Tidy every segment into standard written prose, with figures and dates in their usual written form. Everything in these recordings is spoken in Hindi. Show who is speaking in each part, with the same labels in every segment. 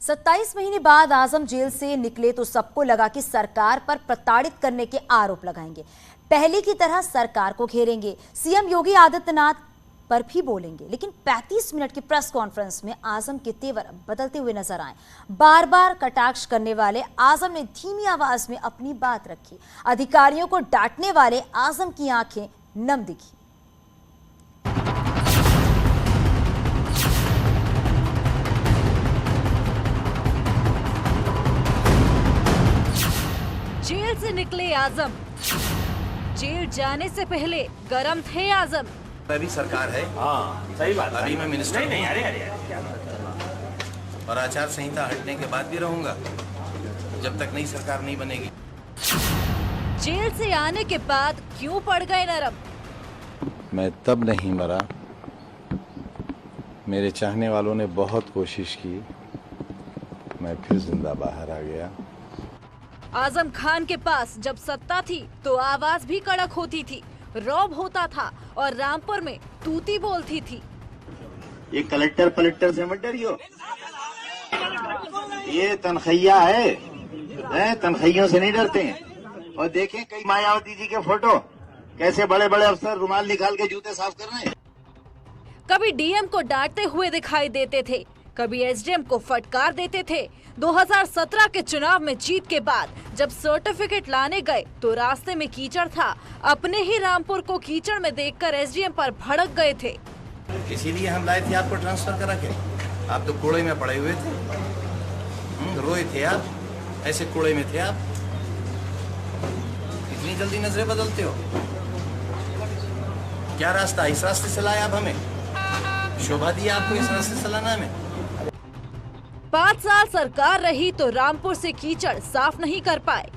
Speaker 1: 27 महीने बाद आजम जेल से निकले तो सबको लगा कि सरकार पर प्रताड़ित करने के आरोप लगाएंगे। पहले की तरह सरकार को घेरेंगे, सीएम योगी आदित्यनाथ पर भी बोलेंगे। लेकिन 35 मिनट की प्रेस कॉन्फ्रेंस में आजम के तेवर बदलते हुए नजर आए। बार बार कटाक्ष करने वाले आजम ने धीमी आवाज में अपनी बात रखी। अधिकारियों को डांटने वाले आजम की आंखें नम दिखी।
Speaker 2: जेल से निकले आजम, जेल जाने से पहले गरम थे आजम।
Speaker 3: अभी सरकार है।
Speaker 4: हाँ, सही बात।
Speaker 3: अभी मैं मिनिस्टर
Speaker 4: नहीं, अरे
Speaker 3: और आचार संहिता हटने के बाद भी रहूंगा जब तक नई सरकार नहीं बनेगी।
Speaker 2: जेल से आने के बाद क्यों पड़ गए नरम?
Speaker 5: मैं तब नहीं मरा, मेरे चाहने वालों ने बहुत कोशिश की, मैं फिर जिंदा बाहर आ गया।
Speaker 2: आजम खान के पास जब सत्ता थी तो आवाज भी कड़क होती थी, रौब होता था और रामपुर में तूती बोलती थी।
Speaker 6: ये कलेक्टर से मत डरियो, ये तनखैया है, तनखैयों से नहीं डरते हैं। और देखें कई मायावती जी के फोटो, कैसे बड़े बड़े अफसर रुमाल निकाल के जूते साफ कर रहे हैं।
Speaker 2: कभी डीएम को डांटते हुए दिखाई देते थे, कभी एसडीएम को फटकार देते थे। 2017 के चुनाव में जीत के बाद जब सर्टिफिकेट लाने गए तो रास्ते में कीचड़ था। अपने ही रामपुर को कीचड़ में देखकर एसडीएम पर भड़क गए थे।
Speaker 3: इसीलिए हम लाए थे आपको ट्रांसफर करा के। आप तो कूड़े में पड़े हुए थे, रोए थे आप, ऐसे कूड़े में थे आप। इतनी जल्दी नजरें बदलते हो? क्या रास्ता, इस रास्ते से लाए आप हमें? शोभा दी आपको इस रास्ते से लाना हमें?
Speaker 2: 5 साल सरकार रही तो रामपुर से कीचड़ साफ नहीं कर पाए।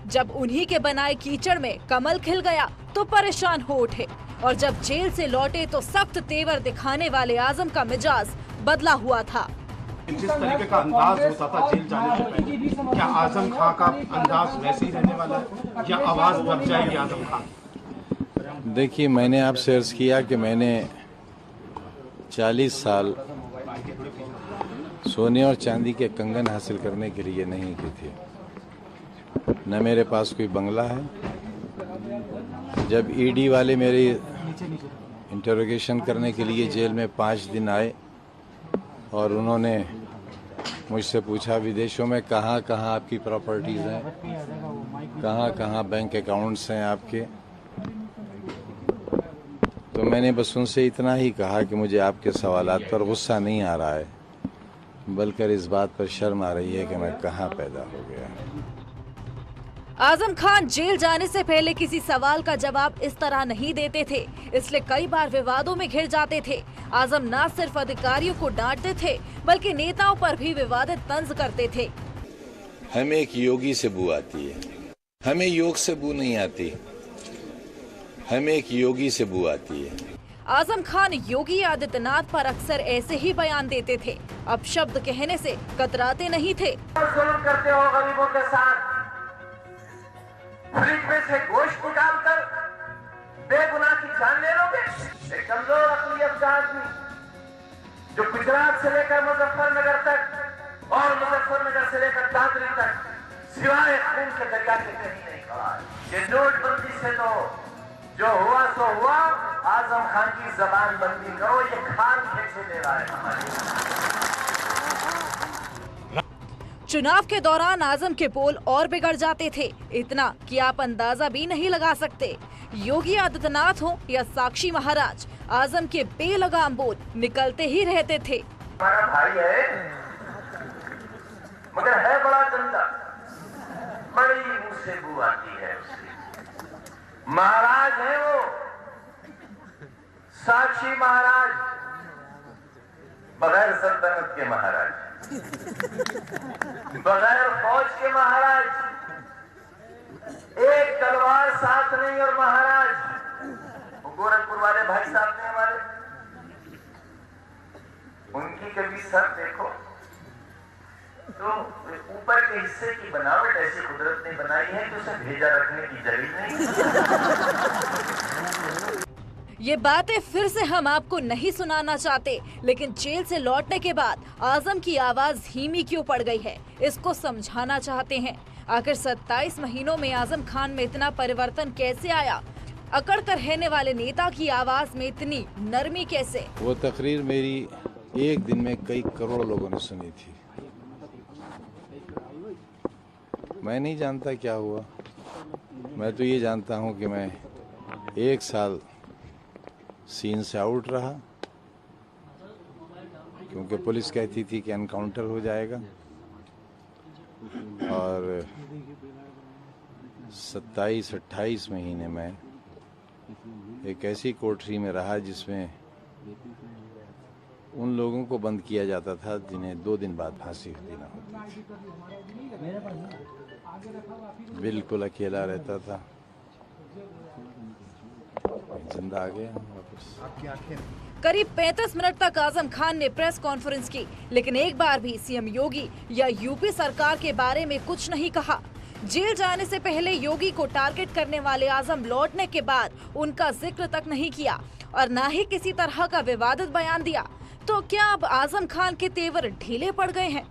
Speaker 2: जब उन्हीं के बनाए कीचड़ में कमल खिल गया तो परेशान हो उठे, और जब जेल से लौटे तो सख्त तेवर दिखाने वाले आजम का मिजाज बदला हुआ था।
Speaker 4: जिस तरीके का अंदाज होता था जेल जाने से पहले, क्या आजम खान का अंदाज वैसे ही रहने वाला है या आवाज बढ़ जाएगी आजम खान?
Speaker 5: देखिए, मैंने आपसे अर्ज किया कि मैंने 40 साल सोने और चांदी के कंगन हासिल करने के लिए नहीं की थी। न मेरे पास कोई बंगला है। जब ईडी वाले मेरी इंटरोगेशन करने के लिए जेल में 5 दिन आए और उन्होंने मुझसे पूछा विदेशों में कहाँ कहाँ आपकी प्रॉपर्टीज़ हैं, कहाँ कहाँ बैंक अकाउंट्स हैं आपके, तो मैंने बस उनसे इतना ही कहा कि मुझे आपके सवालात पर गुस्सा नहीं आ रहा है, बल्कि इस बात पर शर्म आ रही है कि मैं कहाँ पैदा हो गया।
Speaker 2: आजम खान जेल जाने से पहले किसी सवाल का जवाब इस तरह नहीं देते थे, इसलिए कई बार विवादों में घिर जाते थे। आजम न सिर्फ अधिकारियों को डांटते थे बल्कि नेताओं पर भी विवादित तंज करते थे।
Speaker 5: हमें एक योगी से बू आती है, हमें योग से बू नहीं आती, हमें एक योगी से बू आती है।
Speaker 2: आजम खान योगी आदित्यनाथ पर अक्सर ऐसे ही बयान देते थे। अब शब्द कहने से कतराते नहीं थे।
Speaker 7: जुल्म करते हो गरीबों के साथ, फ्रिज में से गोश्त निकालकर बेगुनाह की जान ले लोगे। एक कमजोर अक़लियत का आदमी जो गुजरात से लेकर मुजफ्फरनगर तक और मुजफ्फरनगर से लेकर दादरी तक सिवाय खून के दरिया के कहीं नहीं खड़ा। ये नोटबंदी से तो जो हुआ सो हुआ। आजम खान की जबान बंदी करो, ये खान कैसे दे रहा है हमारे।
Speaker 2: चुनाव के दौरान आजम के बोल और बिगड़ जाते थे, इतना कि आप अंदाजा भी नहीं लगा सकते। योगी आदित्यनाथ हो या साक्षी महाराज, आजम के बेलगाम बोल निकलते ही रहते थे।
Speaker 7: हमारा भाई है मगर है बड़ा गंदा, बड़ी मुंह से बू आती है उसकी। महाराज है वो, साक्षी महाराज, बगैर सल्तनत के महाराज, बगैर फौज के महाराज, एक तलवार साथ नहीं। और महाराज गोरखपुर वाले भाई साहब ने हमारे, उनकी कभी सर देखो तो ऊपर के हिस्से की बनावट ऐसी कुदरत ने बनाई है कि उसे भेजा रखने की जरूरत नहीं।
Speaker 2: ये बातें फिर से हम आपको नहीं सुनाना चाहते, लेकिन जेल से लौटने के बाद आजम की आवाज धीमी क्यों पड़ गई है, इसको समझाना चाहते हैं। आखिर 27 महीनों में आजम खान में इतना परिवर्तन कैसे आया? अकड़ कर रहने वाले नेता की आवाज में इतनी नरमी कैसे?
Speaker 5: वो तकरीर मेरी एक दिन में कई करोड़ लोगों ने सुनी थी। मैं नहीं जानता क्या हुआ, मैं तो ये जानता हूँ कि मैं 1 साल सीन से आउट रहा, क्योंकि पुलिस कहती थी कि एनकाउंटर हो जाएगा। और 27-28 महीने में एक ऐसी कोठरी में रहा जिसमें उन लोगों को बंद किया जाता था जिन्हें 2 दिन बाद फांसी देना होती थी। बिल्कुल अकेला रहता था, जिंदा आ गया वापस।
Speaker 2: करीब 35 मिनट तक आजम खान ने प्रेस कॉन्फ्रेंस की, लेकिन एक बार भी सीएम योगी या यूपी सरकार के बारे में कुछ नहीं कहा। जेल जाने से पहले योगी को टारगेट करने वाले आजम लौटने के बाद उनका जिक्र तक नहीं किया और न ही किसी तरह का विवादित बयान दिया। तो क्या अब आजम खान के तेवर ढीले पड़ गए हैं?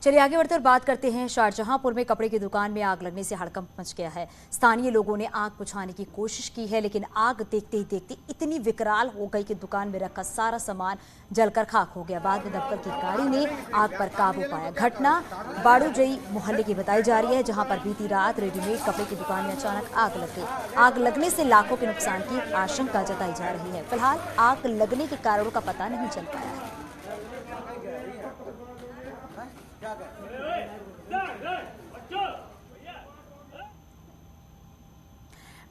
Speaker 1: चलिए आगे बढ़ते और बात करते हैं। शाहजहांपुर में कपड़े की दुकान में आग लगने से हड़कंप मच गया है। स्थानीय लोगों ने आग बुझाने की कोशिश की है, लेकिन आग देखते ही देखते इतनी विकराल हो गई कि दुकान में रखा सारा सामान जलकर खाक हो गया। बाद में दमकल की गाड़ी ने आग पर काबू पाया। घटना बाड़ूजई मोहल्ले की बताई जा रही है, जहां पर बीती रात रेडीमेड कपड़े की दुकान में अचानक आग लग गई। आग लगने से लाखों के नुकसान की आशंका जताई जा रही है। फिलहाल आग लगने के कारणों का पता नहीं चल पाया है।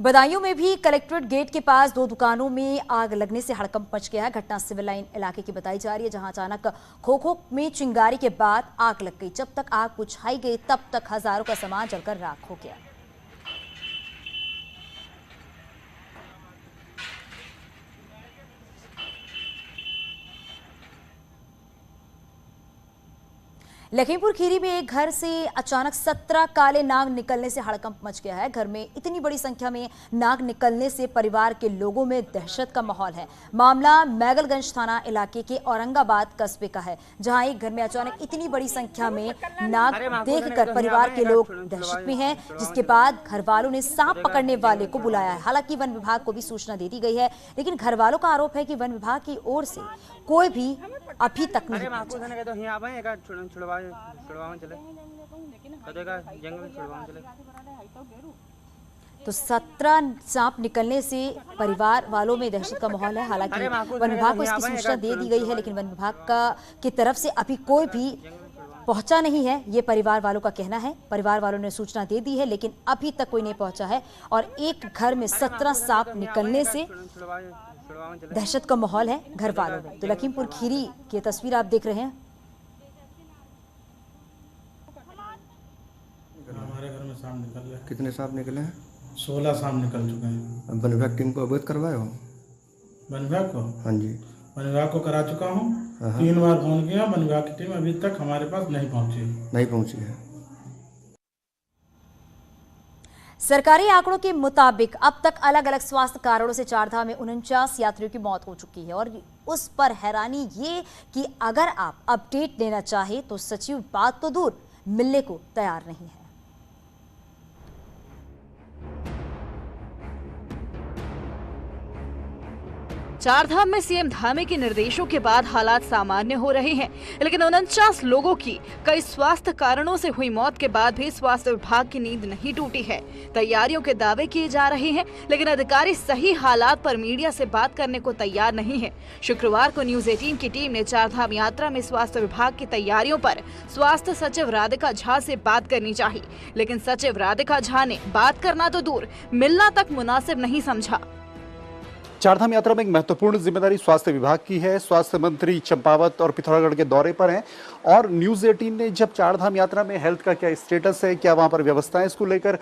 Speaker 1: बदायूं में भी कलेक्ट्रेट गेट के पास 2 दुकानों में आग लगने से हड़कंप मच गया है। घटना सिविल लाइन इलाके की बताई जा रही है, जहां अचानक खोखो में चिंगारी के बाद आग लग गई। जब तक आग बुझाई गई तब तक हजारों का सामान जलकर राख हो गया। लखीमपुर खीरी में एक घर से अचानक 17 काले नाग निकलने से हड़कंप मच गया है। घर में इतनी बड़ी संख्या में नाग निकलने से परिवार के लोगों में दहशत का माहौल है। मामला मैगलगंज थाना इलाके के औरंगाबाद कस्बे का है, जहां एक घर में अचानक इतनी बड़ी संख्या में नाग देखकर परिवार के लोग दहशत में हैं, जिसके बाद घर वालों ने सांप पकड़ने वाले को बुलाया है। हालांकि वन विभाग को भी सूचना दे दी गई है, लेकिन घर वालों का आरोप है कि वन विभाग की ओर से कोई भी अभी तक नहीं तो 17 सांप निकलने से परिवार वालों में दहशत का माहौल है। हालांकि वन विभाग को इसकी सूचना दे दी गई है, लेकिन वन विभाग की तरफ से अभी कोई भी पहुंचा नहीं है, ये परिवार वालों का कहना है। परिवार वालों ने सूचना दे दी है, लेकिन अभी तक कोई नहीं पहुंचा है। और एक घर में 17 सांप निकलने से दहशत का माहौल है घर वालों में। तो लखीमपुर खीरी की तस्वीर आप देख रहे हैं।
Speaker 8: हमारे घर में सांप निकल रहे हैं।
Speaker 9: कितने सांप निकले हैं?
Speaker 8: 16 सांप निकल चुके हैं।
Speaker 9: वन विभाग टीम को अवगत करवाए हो?
Speaker 8: वन विभाग को?
Speaker 9: हाँ जी,
Speaker 8: वन विभाग को करा चुका हूँ। 3 बार फोन किया, वन विभाग की टीम अभी तक हमारे पास नहीं पहुंची है।
Speaker 1: सरकारी आंकड़ों के मुताबिक अब तक अलग अलग स्वास्थ्य कारणों से चारधाम में 49 यात्रियों की मौत हो चुकी है। और उस पर हैरानी ये कि अगर आप अपडेट देना चाहे तो सचिव बात तो दूर मिलने को तैयार नहीं है।
Speaker 2: चारधाम में सीएम धामी के निर्देशों के बाद हालात सामान्य हो रहे हैं, लेकिन 49 लोगों की कई स्वास्थ्य कारणों से हुई मौत के बाद भी स्वास्थ्य विभाग की नींद नहीं टूटी है। तैयारियों के दावे किए जा रहे हैं, लेकिन अधिकारी सही हालात पर मीडिया से बात करने को तैयार नहीं है। शुक्रवार को न्यूज 18 की टीम ने चारधाम यात्रा में स्वास्थ्य विभाग की तैयारियों पर स्वास्थ्य सचिव राधिका झा से बात करनी चाहिए, लेकिन सचिव राधिका झा ने बात करना तो दूर, मिलना तक मुनासिब नहीं समझा।
Speaker 10: चारधाम यात्रा में एक महत्वपूर्ण जिम्मेदारी स्वास्थ्य विभाग की है। स्वास्थ्य मंत्री चंपावत और पिथौरागढ़ के दौरे पर हैं और न्यूज़ 18 ने जब चारधाम यात्रा में हेल्थ का क्या स्टेटस है, क्या वहां पर व्यवस्था है, इसको लेकर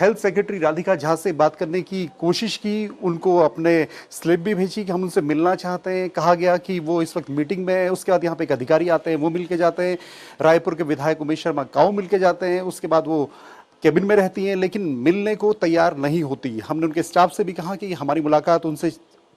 Speaker 10: हेल्थ सेक्रेटरी राधिका झा से बात करने की कोशिश की। उनको अपने स्लिप भी भेजी कि हम उनसे मिलना चाहते हैं। कहा गया कि वो इस वक्त मीटिंग में है। उसके बाद यहाँ पे एक अधिकारी आते हैं, वो मिल के जाते हैं। रायपुर के विधायक उमेश शर्मा काऊ मिल के जाते हैं। उसके बाद वो केबिन में रहती हैं लेकिन मिलने को तैयार नहीं होती। हमने उनके स्टाफ से भी कहा कि हमारी मुलाकात उनसे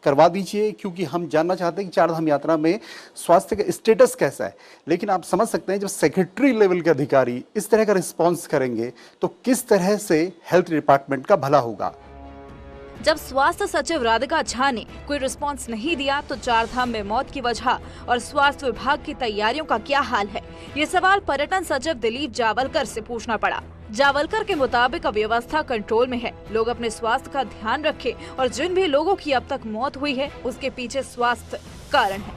Speaker 10: करवा दीजिए, क्योंकि हम जानना चाहते हैं कि चारधाम यात्रा में स्वास्थ्य का स्टेटस कैसा है। लेकिन आप समझ सकते हैं जब सेक्रेटरी लेवल के अधिकारी इस तरह का रिस्पॉन्स करेंगे तो किस तरह से हेल्थ डिपार्टमेंट का भला होगा।
Speaker 2: जब स्वास्थ्य सचिव राधिका झा ने कोई रिस्पांस नहीं दिया तो चारधाम में मौत की वजह और स्वास्थ्य विभाग की तैयारियों का क्या हाल है, ये सवाल पर्यटन सचिव दिलीप जावलकर से पूछना पड़ा। जावलकर के मुताबिक व्यवस्था कंट्रोल में है, लोग अपने स्वास्थ्य का ध्यान रखें और जिन भी लोगों की अब तक मौत हुई है उसके पीछे स्वास्थ्य कारण है।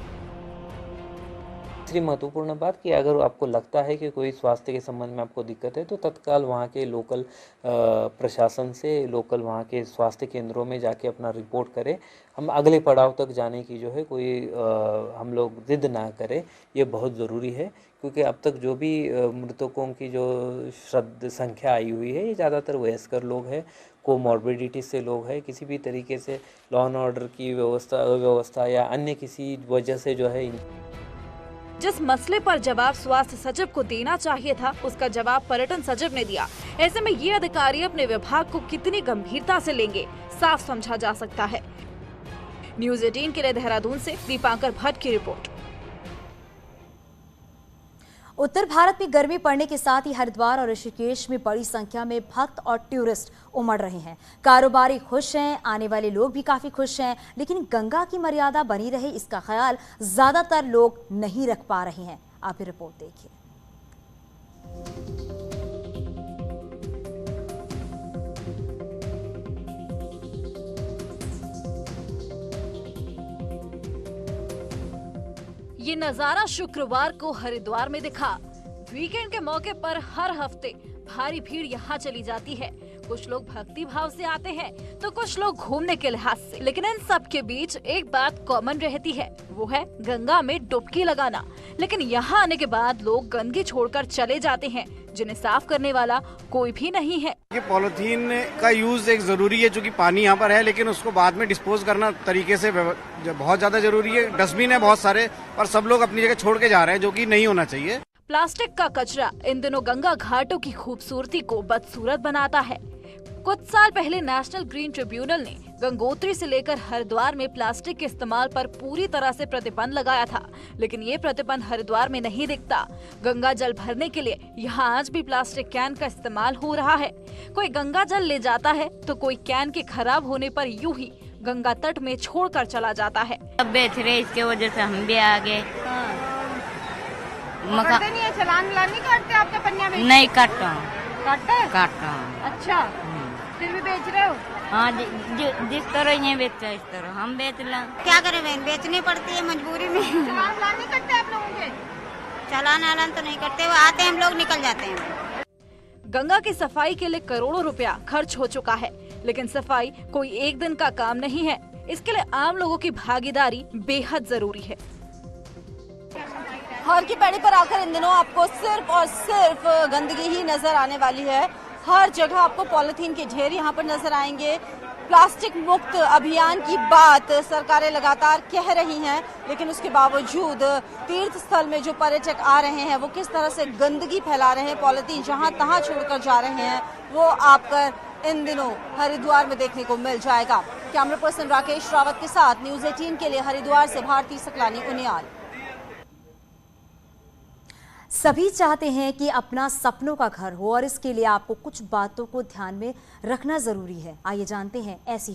Speaker 11: दूसरी महत्वपूर्ण बात कि अगर आपको लगता है कि कोई स्वास्थ्य के संबंध में आपको दिक्कत है तो तत्काल वहाँ के लोकल प्रशासन से, लोकल वहाँ के स्वास्थ्य केंद्रों में जाके अपना रिपोर्ट करें। हम अगले पड़ाव तक जाने की जो है कोई हम लोग जिद ना करें, ये बहुत ज़रूरी है, क्योंकि अब तक जो भी मृतकों की जो संख्या आई हुई है ये ज़्यादातर वयस्कर लोग हैं, कोमॉर्बिडिटी से लोग हैं, किसी भी तरीके से लॉ एंड ऑर्डर की व्यवस्था या अन्य किसी वजह से जो है।
Speaker 2: जिस मसले पर जवाब स्वास्थ्य सचिव को देना चाहिए था उसका जवाब पर्यटन सचिव ने दिया। ऐसे में ये अधिकारी अपने विभाग को कितनी गंभीरता से लेंगे, साफ समझा जा सकता है। न्यूज़ 18 के लिए देहरादून से दीपांकर भट्ट की रिपोर्ट।
Speaker 1: उत्तर भारत में गर्मी पड़ने के साथ ही हरिद्वार और ऋषिकेश में बड़ी संख्या में भक्त और टूरिस्ट उमड़ रहे हैं। कारोबारी खुश हैं, आने वाले लोग भी काफी खुश हैं, लेकिन गंगा की मर्यादा बनी रहे इसका ख्याल ज्यादातर लोग नहीं रख पा रहे हैं। आप ये रिपोर्ट देखिए।
Speaker 2: ये नजारा शुक्रवार को हरिद्वार में दिखा। वीकेंड के मौके पर हर हफ्ते भारी भीड़ यहाँ चली जाती है। कुछ लोग भक्ति भाव से आते हैं तो कुछ लोग घूमने के लिहाज से, लेकिन इन सब के बीच एक बात कॉमन रहती है, वो है गंगा में डुबकी लगाना। लेकिन यहाँ आने के बाद लोग गंदगी छोड़कर चले जाते हैं, जिन्हें साफ करने वाला कोई भी नहीं है।
Speaker 4: ये पॉलिथीन का यूज एक जरूरी है, जो कि पानी यहाँ पर है, लेकिन उसको बाद में डिस्पोज करना तरीके से बहुत ज्यादा जरूरी है। डस्टबिन है बहुत सारे, पर सब लोग अपनी जगह छोड़ के जा रहे हैं, जो कि नहीं होना चाहिए।
Speaker 2: प्लास्टिक का कचरा इन दिनों गंगा घाटों की खूबसूरती को बदसूरत बनाता है। कुछ साल पहले नेशनल ग्रीन ट्रिब्यूनल ने गंगोत्री से लेकर हरिद्वार में प्लास्टिक के इस्तेमाल पर पूरी तरह से प्रतिबंध लगाया था, लेकिन ये प्रतिबंध हरिद्वार में नहीं दिखता। गंगा जल भरने के लिए यहाँ आज भी प्लास्टिक कैन का इस्तेमाल हो रहा है। कोई गंगा जल ले जाता है तो कोई कैन के खराब होने पर यूं ही गंगा तट में छोड़कर चला जाता है।
Speaker 12: अब बेच रहे, इसके वजह से हम भी आ गए।
Speaker 13: नहीं है, चलान नहीं काटते आपके पन्निया में?
Speaker 12: नहीं काटता।
Speaker 13: काटता। अच्छा, फिर भी बेच रहे हो?
Speaker 12: हाँ, जिस तरह ये बेचता है इस तरह हम बेच ला।
Speaker 13: क्या करें बहन, बेचनी पड़ती है मजबूरी में। चलान नहीं करते आप लोगों के? चलान तो नहीं करते, वो आते हैं हम लोग निकल जाते हैं।
Speaker 2: गंगा की सफाई के लिए करोड़ों रुपया खर्च हो चुका है, लेकिन सफाई कोई एक दिन का काम नहीं है। इसके लिए आम लोगों की भागीदारी बेहद जरूरी है।
Speaker 13: हर की पैड़ी पर आकर इन दिनों आपको सिर्फ और सिर्फ गंदगी ही नजर आने वाली है। हर जगह आपको पॉलिथीन के ढेर यहाँ पर नजर आएंगे। प्लास्टिक मुक्त अभियान की बात सरकारें लगातार कह रही हैं, लेकिन उसके बावजूद तीर्थ स्थल में जो पर्यटक आ रहे हैं वो किस तरह से गंदगी फैला रहे हैं, पॉलिथीन जहां तहां छोड़कर जा रहे हैं, वो आपको इन दिनों हरिद्वार में देखने को मिल जाएगा। कैमरा पर्सन राकेश रावत के साथ न्यूज़ 18 के लिए हरिद्वार से भारती सकलानी, उनियाल।
Speaker 1: सभी चाहते हैं कि अपना सपनों का घर हो और इसके लिए आपको कुछ बातों को ध्यान में रखना जरूरी है। आइए जानते हैं ऐसी